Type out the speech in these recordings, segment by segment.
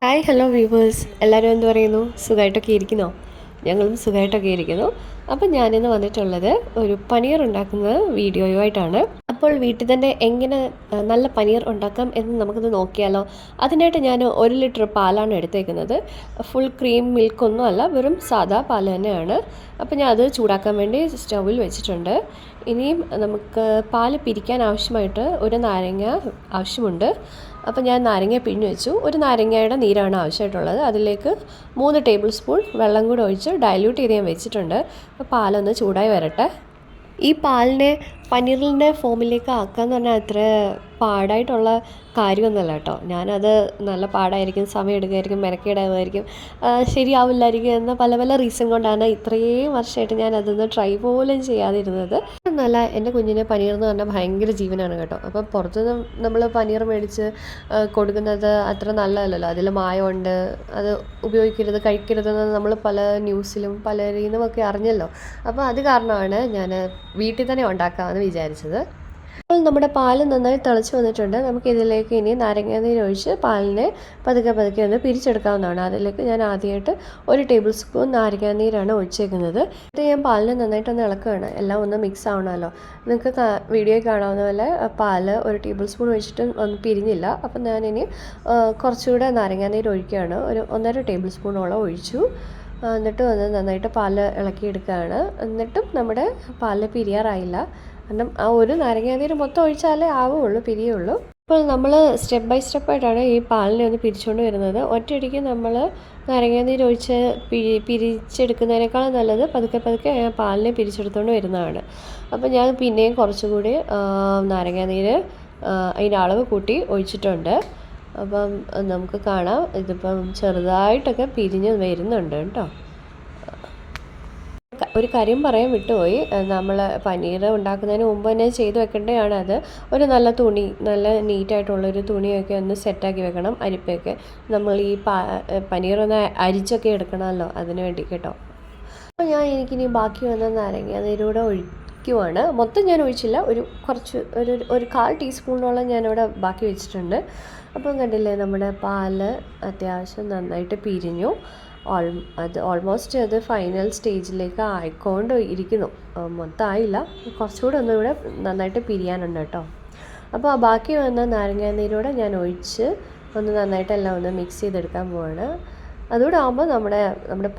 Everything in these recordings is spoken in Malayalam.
ഹായ് ഹലോ വ്യൂവേഴ്സ് എല്ലാവരും എന്ത് പറയുന്നു സുഖമായിട്ടൊക്കെ ഇരിക്കുന്നോ? ഞങ്ങളും സുഖമായിട്ടൊക്കെ ഇരിക്കുന്നു. അപ്പം ഞാനിന്ന് വന്നിട്ടുള്ളത് ഒരു പനീർ ഉണ്ടാക്കുന്ന വീഡിയോയുമായിട്ടാണ്. അപ്പോൾ വീട്ടിൽ തന്നെ എങ്ങനെ നല്ല പനീർ ഉണ്ടാക്കാം എന്ന് നമുക്കൊന്ന് നോക്കിയാലോ. അതിനായിട്ട് ഞാൻ 1 ലിറ്റർ പാലാണ് എടുത്തേക്കുന്നത്. ഫുൾ ക്രീം മിൽക്കൊന്നും അല്ല, വെറും സാദാ പാൽ തന്നെയാണ്. അപ്പോൾ ഞാൻ അത് ചൂടാക്കാൻ വേണ്ടി സ്റ്റൗവിൽ വെച്ചിട്ടുണ്ട്. ഇനിയും നമുക്ക് പാല് പിരിക്കാൻ ആവശ്യമായിട്ട് ഒരു നാരങ്ങ ആവശ്യമുണ്ട്. അപ്പോൾ ഞാൻ നാരങ്ങ പിഴിഞ്ഞ് വെച്ചു. ഒരു നാരങ്ങയുടെ നീരാണ് ആവശ്യമായിട്ടുള്ളത്. അതിലേക്ക് 3 ടേബിൾ സ്പൂൺ വെള്ളം കൂടെ ഒഴിച്ച് ഡൈല്യൂട്ട് ചെയ്ത് ഞാൻ വെച്ചിട്ടുണ്ട്. അപ്പോൾ പാലൊന്ന് ചൂടായി വരട്ടെ. ഈ പാലിനെ പനീറിൻ്റെ ഫോമിലേക്ക് ആക്കാന്ന് പറഞ്ഞാൽ അത്ര പാടായിട്ടുള്ള കാര്യമൊന്നുമല്ല കേട്ടോ. ഞാനത് നല്ല പാടായിരിക്കും, സമയം എടുക്കുമായിരിക്കും, മെനക്കേടാകുമായിരിക്കും, ശരിയാവില്ലായിരിക്കും എന്ന പല പല റീസൺ കൊണ്ടാണ് ഇത്രയും വർഷമായിട്ട് ഞാൻ അതൊന്ന് ട്രൈ പോലും ചെയ്യാതിരുന്നത്. എന്നല്ല, എൻ്റെ കുഞ്ഞിന് പനീർ എന്ന് പറഞ്ഞാൽ ഭയങ്കര ജീവനാണ് കേട്ടോ. അപ്പം പുറത്തുനിന്ന് നമ്മൾ പനീർ മേടിച്ച് കൊടുക്കുന്നത് അത്ര നല്ലതല്ലല്ലോ. അതിൽ മായമുണ്ട്, അത് ഉപയോഗിക്കരുത്, കഴിക്കരുതെന്ന് നമ്മൾ പല ന്യൂസിലും പലരിൽ നിന്നുമൊക്കെ അറിഞ്ഞല്ലോ. അപ്പോൾ അത് കാരണമാണ് ഞാൻ വീട്ടിൽ തന്നെ ഉണ്ടാക്കാമെന്ന് വിചാരിച്ചത്. അപ്പോൾ നമ്മുടെ പാൽ നന്നായി തിളച്ച് വന്നിട്ടുണ്ട്. നമുക്ക് ഇതിലേക്ക് ഇനി നാരങ്ങാനീര് ഒഴിച്ച് പാലിനെ പതുക്കെ പതുക്കെ ഒന്ന് പിരിച്ചെടുക്കാവുന്നതാണ്. അതിലേക്ക് ഞാൻ ആദ്യമായിട്ട് 1 ടേബിൾ സ്പൂൺ നാരങ്ങാനീരാണ് ഒഴിച്ചേക്കുന്നത്. ഇത് ഞാൻ പാലിനെ നന്നായിട്ടൊന്ന് ഇളക്കുകയാണ്. എല്ലാം ഒന്ന് മിക്സ് ആവണമല്ലോ. നിങ്ങൾക്ക് വീഡിയോയിൽ കാണാവുന്ന പോലെ പാൽ 1 ടേബിൾ സ്പൂൺ ഒഴിച്ചിട്ട് ഒന്നും പിരിഞ്ഞില്ല. അപ്പം ഞാനിനി കുറച്ചുകൂടെ നാരങ്ങാനീര് ഒഴിക്കുകയാണ്. ഒരു 1.5 ടേബിൾ സ്പൂണോളം ഒഴിച്ചു. എന്നിട്ട് ഒന്ന് നന്നായിട്ട് പാൽ ഇളക്കിയെടുക്കുകയാണ്. എന്നിട്ടും നമ്മുടെ പാൽ പിരിയാറായില്ല. കാരണം ആ ഒരു നാരങ്ങാനീര് മൊത്തം ഒഴിച്ചാലേ ആവുള്ളൂ, പിരിയുള്ളൂ. അപ്പോൾ നമ്മൾ സ്റ്റെപ്പ് ബൈ സ്റ്റെപ്പായിട്ടാണ് ഈ പാലിനെ ഒന്ന് പിരിച്ചുകൊണ്ട് വരുന്നത്. ഒറ്റയടിക്ക് നമ്മൾ നാരങ്ങാനീര് ഒഴിച്ച് പിരിച്ചെടുക്കുന്നതിനേക്കാളും നല്ലത് പതുക്കെ പതുക്കെ പാലിനെ പിരിച്ചെടുത്തുകൊണ്ട് വരുന്നതാണ്. അപ്പോൾ ഞാൻ പിന്നെയും കുറച്ചുകൂടി നാരങ്ങാനീര് അതിൻ്റെ അളവ് കൂട്ടി ഒഴിച്ചിട്ടുണ്ട്. അപ്പം നമുക്ക് കാണാം, ഇതിപ്പം ചെറുതായിട്ടൊക്കെ പിരിഞ്ഞ് വരുന്നുണ്ട് കേട്ടോ. ഒരു കാര്യം പറയാൻ വിട്ടുപോയി, നമ്മൾ പനീർ ഉണ്ടാക്കുന്നതിന് മുമ്പ് തന്നെ ചെയ്ത് വെക്കേണ്ടതാണ്. അത് ഒരു നല്ല തുണി, നല്ല നീറ്റായിട്ടുള്ളൊരു തുണിയൊക്കെ ഒന്ന് സെറ്റാക്കി വെക്കണം. അരിപ്പൊക്കെ നമ്മൾ ഈ പനീറൊന്ന് അരിച്ചൊക്കെ എടുക്കണമല്ലോ, അതിന് വേണ്ടി കേട്ടോ. അപ്പോൾ എനിക്കിനി ബാക്കി വന്ന നാരങ്ങാനീരൂടെ ഒഴിക്കുവാണ്. മൊത്തം ഞാൻ ഒഴിച്ചില്ല, കുറച്ച് ഒരു 1/4 ടീസ്പൂണോളം ഞാനിവിടെ ബാക്കി വെച്ചിട്ടുണ്ട്. അപ്പം കണ്ടില്ലേ, നമ്മുടെ പാല് അത്യാവശ്യം നന്നായിട്ട് പിരിഞ്ഞു. ഓൾമോസ്റ്റ് അത് ഫൈനൽ സ്റ്റേജിലേക്ക് ആയിക്കൊണ്ട് ഇരിക്കുന്നു. മൊത്തം ആയില്ല, കുറച്ചുകൂടെ ഒന്നും ഇവിടെ നന്നായിട്ട് പിരിയാനുണ്ട് കേട്ടോ. അപ്പോൾ ആ ബാക്കി വന്ന നാരങ്ങാനീരൂടെ ഞാൻ ഒഴിച്ച് ഒന്ന് നന്നായിട്ട് എല്ലാം ഒന്ന് മിക്സ് ചെയ്തെടുക്കാൻ പോവാണ്. അതുകൂടെ ആകുമ്പോൾ നമ്മുടെ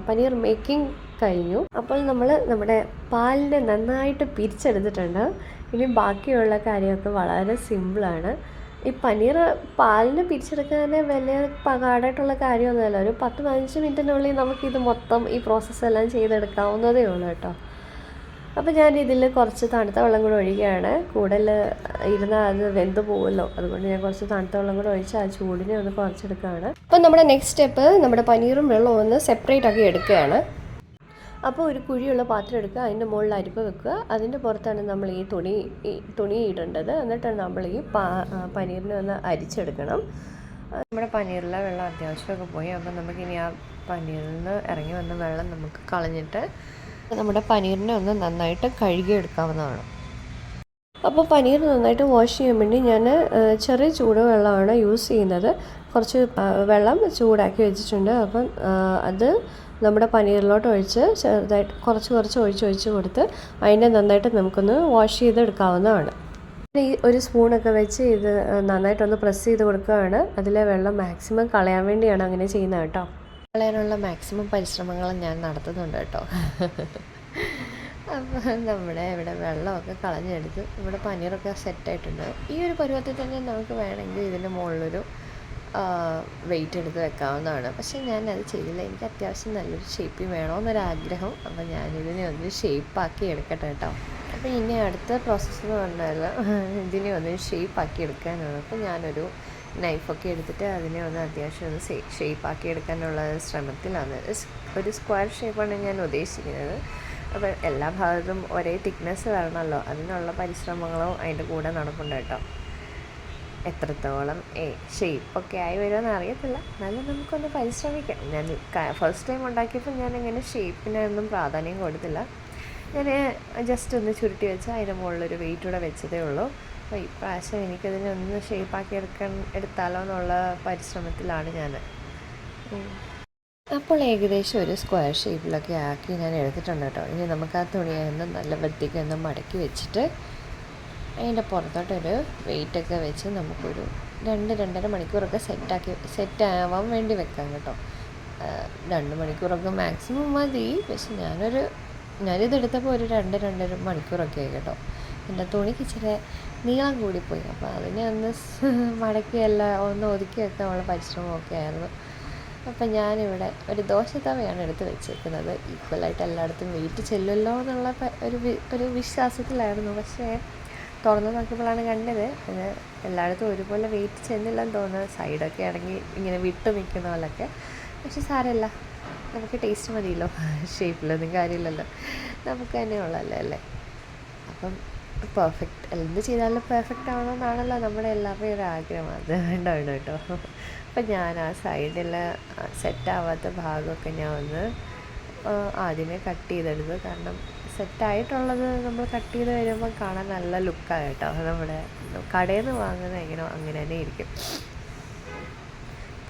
പനീർ മേക്കിംഗ് കഴിഞ്ഞു. അപ്പോൾ നമ്മൾ നമ്മുടെ പാലിനെ നന്നായിട്ട് പിരിച്ചെടുത്തിട്ടുണ്ട്. ഇനി ബാക്കിയുള്ള കാര്യമൊക്കെ വളരെ സിമ്പിളാണ്. ഈ പനീർ പാലിന് പിരിച്ചെടുക്കാൻ വലിയ പാടായിട്ടുള്ള കാര്യമൊന്നുമല്ല. ഒരു 10-15 മിനിറ്റിനുള്ളിൽ നമുക്കിത് മൊത്തം ഈ പ്രോസസ്സെല്ലാം ചെയ്തെടുക്കാവുന്നതേ ഉള്ളൂ കേട്ടോ. അപ്പോൾ ഞാൻ ഇതിൽ കുറച്ച് തണുത്ത വെള്ളം കൂടെ ഒഴിക്കുകയാണ്. കൂടുതൽ ഇരുന്നാൽ അത് വെന്ത് പോകുമല്ലോ, അതുകൊണ്ട് ഞാൻ കുറച്ച് തണുത്ത വെള്ളം കൂടെ ഒഴിച്ച് ആ ചൂടിനെ ഒന്ന് കുറച്ചെടുക്കുകയാണ്. അപ്പോൾ നമ്മുടെ നെക്സ്റ്റ് സ്റ്റെപ്പ് നമ്മുടെ പനീറും വെള്ളവും ഒന്ന് സെപ്പറേറ്റ് ആക്കി എടുക്കുകയാണ്. അപ്പോൾ ഒരു കുഴിയുള്ള പാത്രം എടുക്കുക, അതിൻ്റെ മുകളിൽ അരിപ്പ വെക്കുക. അതിൻ്റെ പുറത്താണ് നമ്മൾ ഈ തുണി ഇടേണ്ടത്. എന്നിട്ടാണ് നമ്മൾ ഈ പനീറിനെ ഒന്ന് അരിച്ചെടുക്കണം. നമ്മുടെ പനീറിലെ വെള്ളം അത്യാവശ്യമൊക്കെ പോയി. അപ്പോൾ നമുക്കിനി ആ പനീറിൽ നിന്ന് ഇറങ്ങി വന്ന വെള്ളം നമുക്ക് കളഞ്ഞിട്ട് നമ്മുടെ പനീറിനെ ഒന്ന് നന്നായിട്ട് കഴുകിയെടുക്കാവുന്നതാണ്. അപ്പോൾ പനീർ നന്നായിട്ട് വാഷ് ചെയ്യാൻ വേണ്ടി ഞാൻ ചെറിയ ചൂടുവെള്ളമാണ് യൂസ് ചെയ്യുന്നത്. കുറച്ച് വെള്ളം ചൂടാക്കി വെച്ചിട്ടുണ്ട്. അപ്പം അത് നമ്മുടെ പനീറിലോട്ട് ഒഴിച്ച് ചെറുതായിട്ട് കുറച്ച് ഒഴിച്ച് കൊടുത്ത് അതിനെ നന്നായിട്ട് നമുക്കൊന്ന് വാഷ് ചെയ്തെടുക്കാവുന്നതാണ്. ഈ ഒരു സ്പൂണൊക്കെ വെച്ച് ഇത് നന്നായിട്ടൊന്ന് പ്രസ് ചെയ്ത് കൊടുക്കുകയാണ്. അതിലെ വെള്ളം മാക്സിമം കളയാൻ വേണ്ടിയാണ് അങ്ങനെ ചെയ്യുന്നത് കേട്ടോ. കളയാനുള്ള മാക്സിമം പരിശ്രമങ്ങൾ ഞാൻ നടത്തുന്നുണ്ട് കേട്ടോ. അപ്പോൾ നമ്മുടെ ഇവിടെ വെള്ളമൊക്കെ കളഞ്ഞെടുത്ത് നമ്മുടെ പനീറൊക്കെ സെറ്റായിട്ടുണ്ട്. ഈ ഒരു പരുവത്തിൽ തന്നെ നമുക്ക് വേണമെങ്കിൽ ഇതിൻ്റെ മുകളിലൊരു വെയിറ്റ് എടുത്ത് വെക്കാവുന്നതാണ്. പക്ഷേ ഞാനത് ചെയ്തില്ല. എനിക്ക് അത്യാവശ്യം നല്ലൊരു ഷേപ്പിൽ വേണമെന്നൊരാഗ്രഹം. അപ്പോൾ ഞാനിതിനെ ഒന്ന് ഷേപ്പാക്കി എടുക്കട്ടെ കേട്ടോ. അപ്പോൾ ഇനി അടുത്ത പ്രോസസ്സ് എന്ന് പറഞ്ഞാൽ ഇതിനെ ഒന്ന് ഷേപ്പാക്കി എടുക്കാനാണ്. അപ്പോൾ ഞാനൊരു നൈഫൊക്കെ എടുത്തിട്ട് അതിനെ ഒന്ന് അത്യാവശ്യം ഒന്ന് ഷേപ്പാക്കി എടുക്കാനുള്ള ശ്രമത്തിലാണ്. ഒരു സ്ക്വയർ ഷേപ്പാണ് ഞാൻ ഉദ്ദേശിക്കുന്നത്. അപ്പോൾ എല്ലാ ഭാഗത്തും ഒരേ തിക്നെസ് വരണമല്ലോ, അതിനുള്ള പരിശ്രമങ്ങളും അതിൻ്റെ കൂടെ നടപ്പുണ്ട് കേട്ടോ. എത്രത്തോളം ഷേപ്പൊക്കെ ആയി വരുമെന്ന് അറിയത്തില്ല, എന്നാലും നമുക്കൊന്ന് പരിശ്രമിക്കാം. ഞാൻ ഫസ്റ്റ് ടൈം ഉണ്ടാക്കിയപ്പോൾ ഞാനിങ്ങനെ ഷേപ്പിനൊന്നും പ്രാധാന്യം കൊടുത്തില്ല. ഞാൻ ജസ്റ്റ് ഒന്ന് ചുരുട്ടി വെച്ച് അതിൻ്റെ മുകളിലൊരു വെയിറ്റ് കൂടെ വെച്ചതേ ഉള്ളൂ. അപ്പോൾ ഇപ്രാവശ്യം എനിക്കതിനൊന്ന് ഷേപ്പാക്കി എടുത്താലോ എന്നുള്ള പരിശ്രമത്തിലാണ് ഞാൻ. അപ്പോൾ ഏകദേശം ഒരു സ്ക്വയർ ഷേപ്പിലൊക്കെ ആക്കി ഞാൻ എടുത്തിട്ടുണ്ട് കേട്ടോ. ഇനി നമുക്ക് ആ തുണിയൊന്ന് നല്ല വൃത്തിക്ക് ഒന്ന് മടക്കി വെച്ചിട്ട് അതിൻ്റെ പുറത്തോട്ടൊരു വെയിറ്റൊക്കെ വെച്ച് നമുക്കൊരു 2-2.5 മണിക്കൂറൊക്കെ സെറ്റാവാൻ വേണ്ടി വെക്കാം കേട്ടോ. 2 മണിക്കൂറൊക്കെ മാക്സിമം മതി. പക്ഷെ ഞാനിതെടുത്തപ്പോൾ ഒരു 2-2.5 മണിക്കൂറൊക്കെ ആയി കേട്ടോ. എൻ്റെ തുണിക്ക് ഇച്ചിരി നീളം കൂടിപ്പോയി. അപ്പോൾ അതിനെ ഒന്ന് മടക്കിയെല്ലാം ഒന്ന് ഒതുക്കി വെക്കാനുള്ള പരിശ്രമമൊക്കെ ആയിരുന്നു. അപ്പം ഞാനിവിടെ ഒരു ദോശത്തവയാണ് എടുത്ത് വെച്ചേക്കുന്നത്. ഈക്വലായിട്ട് എല്ലായിടത്തും വെയിറ്റ് ചെല്ലുമല്ലോ എന്നുള്ള ഒരു വിശ്വാസത്തിലായിരുന്നു. പക്ഷേ തുറന്ന് നോക്കിയപ്പോഴാണ് കണ്ടത് അത് എല്ലായിടത്തും ഒരുപോലെ വെയിറ്റ് ചെന്നില്ലെന്ന് തോന്നുന്നത്. സൈഡൊക്കെ ആണെങ്കിൽ ഇങ്ങനെ വിട്ട് നിൽക്കുന്ന പോലൊക്കെ. പക്ഷെ സാരമില്ല, നമുക്ക് ടേസ്റ്റ് മതിയല്ലോ, ഷേപ്പിലൊന്നും കാര്യമില്ലല്ലോ, നമുക്ക് തന്നെ ഉള്ളല്ലോ അല്ലേ. അപ്പം പെർഫെക്റ്റ് എന്ത് ചെയ്താലും പെർഫെക്റ്റ് ആവണമെന്നാണല്ലോ നമ്മുടെ എല്ലാവരുടെയും ഒരു ആഗ്രഹം. അത് വേണ്ടാണ് കേട്ടോ. അപ്പം ഞാൻ ആ സൈഡിൽ സെറ്റാവാത്ത ഭാഗമൊക്കെ ഞാൻ ഒന്ന് ആദ്യമേ കട്ട് ചെയ്തെടുത്തു. കാരണം സെറ്റായിട്ടുള്ളത് നമ്മൾ കട്ട് ചെയ്ത് വരുമ്പോൾ കാണാൻ നല്ല ലുക്കാണ് കേട്ടോ. നമ്മുടെ കടയിൽ നിന്ന് വാങ്ങുന്നത് എങ്ങനെയോ അങ്ങനെ തന്നെ ഇരിക്കും.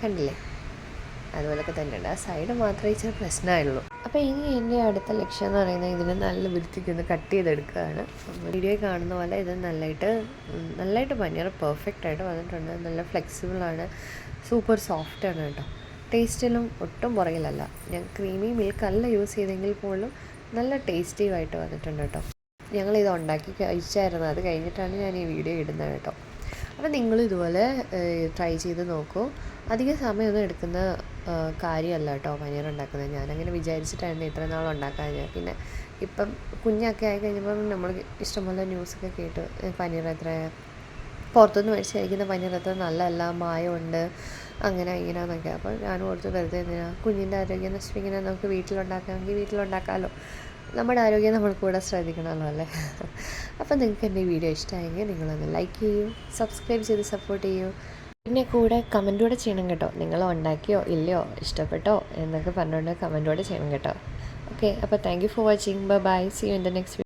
കണ്ടില്ലേ, അതുപോലൊക്കെ തന്നെയുണ്ട്. ആ സൈഡ് മാത്രമേ ഇച്ചിരി പ്രശ്നമായുള്ളൂ. അപ്പോൾ ഇനി എൻ്റെ അടുത്ത ലക്ഷ്യം എന്ന് പറയുന്നത് ഇതിനെ നല്ല വൃത്തിക്കൊന്ന് കട്ട് ചെയ്തെടുക്കുകയാണ്. വീഡിയോ കാണുന്ന പോലെ ഇത് നല്ലതായിട്ട് പനിയർ പെർഫെക്റ്റായിട്ട് വന്നിട്ടുണ്ട്. നല്ല ഫ്ലെക്സിബിളാണ്, സൂപ്പർ സോഫ്റ്റാണ് കേട്ടോ. ടേസ്റ്റിലും ഒട്ടും പുറകിലല്ല. ഞാൻ ക്രീമി മിൽക്കല്ല യൂസ് ചെയ്തെങ്കിൽ പോലും നല്ല ടേസ്റ്റിയായിട്ട് വന്നിട്ടുണ്ട് കേട്ടോ. ഞങ്ങളിത് ഉണ്ടാക്കി കഴിച്ചായിരുന്നു. അത് കഴിഞ്ഞിട്ടാണ് ഞാൻ ഈ വീഡിയോ ഇടുന്നത് കേട്ടോ. അപ്പോൾ നിങ്ങളും ഇതുപോലെ ട്രൈ ചെയ്ത് നോക്കൂ. അധികം സമയമൊന്നും എടുക്കുന്ന കാര്യമല്ല കേട്ടോ പനീർ ഉണ്ടാക്കുന്നത്. ഞാനങ്ങനെ വിചാരിച്ചിട്ടായിരുന്നു ഇത്ര നാൾ ഉണ്ടാക്കാൻ. പിന്നെ ഇപ്പം കുഞ്ഞൊക്കെ ആയി കഴിഞ്ഞപ്പം നമ്മൾ ഇഷ്ടംപോലെ ന്യൂസൊക്കെ കേട്ടു പനീർ എത്ര പുറത്തുനിന്ന് മേടിച്ച് കഴിക്കുന്ന പനീർ എത്ര നല്ലതല്ല, മായമുണ്ട്, അങ്ങനെ ഇങ്ങനെയെന്നൊക്കെ. അപ്പോൾ ഞാനും ഓർത്ത് വെറുതെ എന്തിനാ കുഞ്ഞിൻ്റെ ആരോഗ്യം നശിപ്പിക്കുന്നത്, നമുക്ക് വീട്ടിലുണ്ടാക്കാമെങ്കിൽ വീട്ടിലുണ്ടാക്കാമല്ലോ. നമ്മുടെ ആരോഗ്യം നമ്മൾ കൂടെ ശ്രദ്ധിക്കണമല്ലോ അല്ലേ. അപ്പോൾ നിങ്ങൾക്ക് എൻ്റെ ഈ വീഡിയോ ഇഷ്ടമായെങ്കിൽ നിങ്ങളൊന്ന് ലൈക്ക് ചെയ്യൂ, സബ്സ്ക്രൈബ് ചെയ്ത് സപ്പോർട്ട് ചെയ്യൂ. പിന്നെ കൂടെ കമൻറ്റൂടെ ചെയ്യണം കേട്ടോ. നിങ്ങൾ ഉണ്ടാക്കിയോ ഇല്ലയോ, ഇഷ്ടപ്പെട്ടോ എന്നൊക്കെ പറഞ്ഞുകൊണ്ട് കമൻറ്റൂടെ ചെയ്യണം കേട്ടോ. ഓക്കെ, അപ്പോൾ thank you for watching. Bye. See you in the next video.